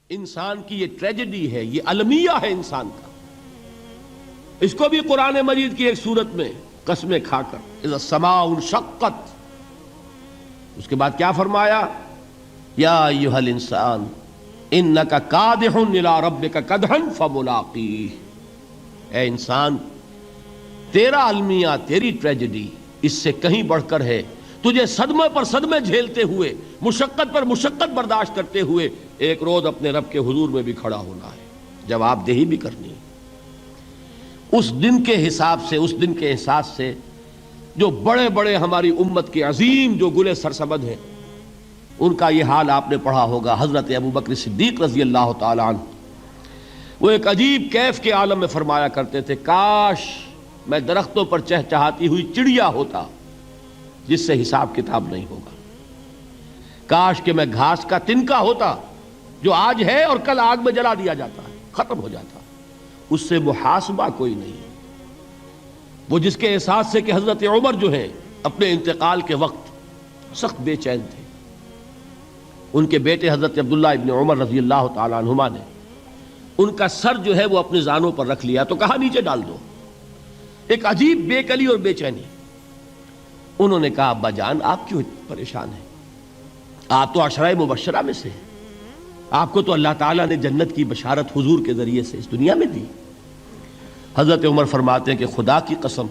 انسان کی یہ ٹریجڈی ہے، یہ المیہ ہے انسان کا. اس کو بھی قرآن مجید کی ایک سورت میں قسمیں کھا کر اذا السماء انشقت، اس کے بعد کیا فرمایا؟ یا ایھا الانسان انک کادح الی ربک کدحا فملاقیہ. اے انسان، تیرا المیہ، تیری ٹریجڈی اس سے کہیں بڑھ کر ہے. تجھے صدمے پر صدمے جھیلتے ہوئے، مشقت پر مشقت برداشت کرتے ہوئے ایک روز اپنے رب کے حضور میں بھی کھڑا ہونا ہے، جواب دہی بھی کرنی ہے. اس دن کے حساب سے، اس دن کے احساس سے جو بڑے بڑے ہماری امت کے عظیم جو گلے سرسبد ہیں، ان کا یہ حال آپ نے پڑھا ہوگا. حضرت ابوبکر صدیق رضی اللہ تعالی عنہ وہ ایک عجیب کیف کے عالم میں فرمایا کرتے تھے، کاش میں درختوں پر چہچہاتی ہوئی چڑیا ہوتا جس سے حساب کتاب نہیں ہوگا. کاش کہ میں گھاس کا تنکا ہوتا جو آج ہے اور کل آگ میں جلا دیا جاتا ہے، ختم ہو جاتا، اس سے محاسبہ کوئی نہیں. وہ جس کے احساس سے کہ حضرت عمر جو ہیں اپنے انتقال کے وقت سخت بے چین تھے. ان کے بیٹے حضرت عبداللہ ابن عمر رضی اللہ تعالی عنہما نے ان کا سر جو ہے وہ اپنے زانوں پر رکھ لیا تو کہا نیچے ڈال دو. ایک عجیب بے کلی اور بے چینی. انہوں نے کہا ابا جان آپ کیوں پریشان ہیں؟ آپ تو عشرہ مبشرہ میں سے ہیں، آپ کو تو اللہ تعالیٰ نے جنت کی بشارت حضور کے ذریعے سے اس دنیا میں دی. حضرت عمر فرماتے ہیں کہ خدا کی قسم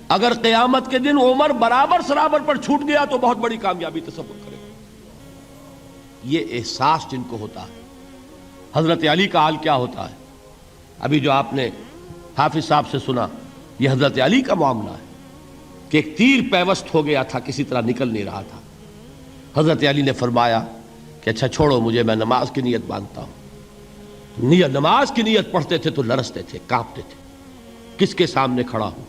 اگر قیامت کے دن عمر برابر سرابر پر چھوٹ گیا تو بہت بڑی کامیابی تصور کرے. یہ احساس جن کو ہوتا ہے. حضرت علی کا حال کیا ہوتا ہے؟ ابھی جو آپ نے حافظ صاحب سے سنا، یہ حضرت علی کا معاملہ ہے کہ ایک تیر پیوست ہو گیا تھا، کسی طرح نکل نہیں رہا تھا. حضرت علی نے فرمایا کہ اچھا چھوڑو مجھے، میں نماز کی نیت باندھتا ہوں. نماز کی نیت پڑھتے تھے تو لرزتے تھے، کانپتے تھے. کس کے سامنے کھڑا ہوں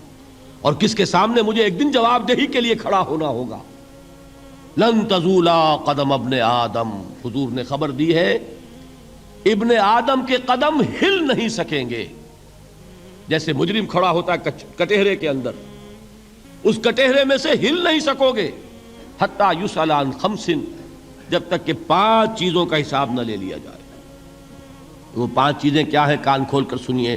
اور کس کے سامنے مجھے ایک دن جواب دہی کے لیے کھڑا ہونا ہوگا. لن تزولا قدم ابن آدم، حضور نے خبر دی ہے ابن آدم کے قدم ہل نہیں سکیں گے. جیسے مجرم کھڑا ہوتا ہے کٹہرے کے اندر، اس کٹہرے میں سے ہل نہیں سکو گے حتی یسأل عن خمس، جب تک کہ 5 چیزوں کا حساب نہ لے لیا جائے. وہ 5 چیزیں کیا ہیں؟ کان کھول کر سنیے.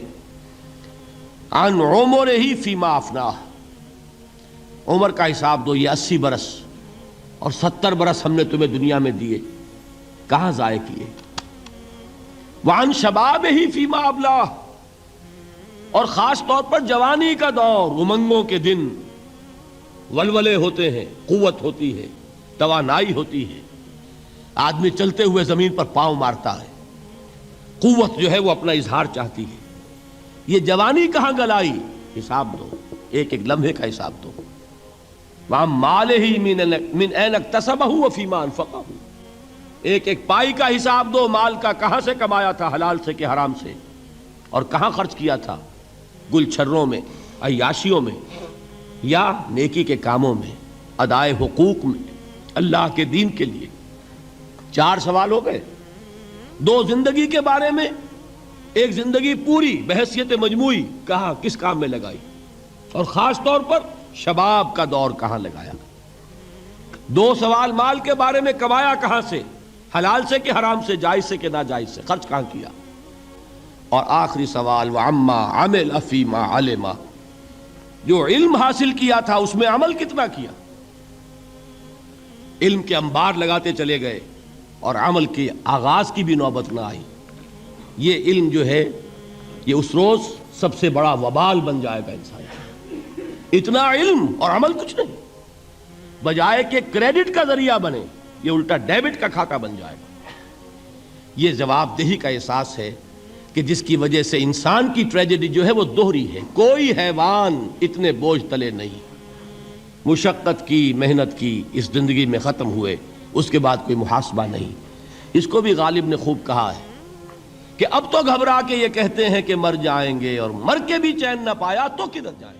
عن عمرہ فیما افناہ، عمر کا حساب دو. یہ 80 برس اور 70 برس ہم نے تمہیں دنیا میں دیے، کہاں ضائع کیے. وعن شبابہ فیما ابلاہ، اور خاص طور پر جوانی کا دور، امنگوں کے دن، ولولے ہوتے ہیں، قوت ہوتی ہے، توانائی ہوتی ہے، آدمی چلتے ہوئے زمین پر پاؤں مارتا ہے، قوت جو ہے وہ اپنا اظہار چاہتی ہے. یہ جوانی کہاں گلائی؟ حساب دو، ایک ایک لمحے کا حساب دو. وہاں مالہ من این اکتسبہ وفیما انفقہ، ایک ایک پائی کا حساب دو. مال کا کہاں سے کمایا تھا، حلال سے کہ حرام سے، اور کہاں خرچ کیا تھا، گل چھروں میں، عیاشیوں میں، یا نیکی کے کاموں میں، ادائے حقوق میں، اللہ کے دین کے لیے. 4 سوال ہو گئے. 2 زندگی کے بارے میں، ایک زندگی پوری بحیثیت مجموعی کہاں کس کام میں لگائی، اور خاص طور پر شباب کا دور کہاں لگایا. 2 سوال مال کے بارے میں، کمایا کہاں سے، حلال سے کہ حرام سے، جائز سے کہ ناجائز سے، خرچ کہاں کیا. اور آخری سوال وعما عمل فیما علم، جو علم حاصل کیا تھا اس میں عمل کتنا کیا. علم کے انبار لگاتے چلے گئے اور عمل کے آغاز کی بھی نوبت نہ آئی. یہ علم جو ہے یہ اس روز سب سے بڑا وبال بن جائے گا انسان. اتنا علم اور عمل کچھ نہیں، بجائے کہ کریڈٹ کا ذریعہ بنے یہ الٹا ڈیبٹ کا کھاتا بن جائے گا. یہ جواب دہی کا احساس ہے کہ جس کی وجہ سے انسان کی ٹریجڈی جو ہے وہ دوہری ہے. کوئی حیوان اتنے بوجھ تلے نہیں. مشقت کی، محنت کی، اس زندگی میں ختم ہوئے، اس کے بعد کوئی محاسبہ نہیں. اس کو بھی غالب نے خوب کہا ہے کہ اب تو گھبرا کے یہ کہتے ہیں کہ مر جائیں گے، اور مر کے بھی چین نہ پایا تو کدھر جائیں.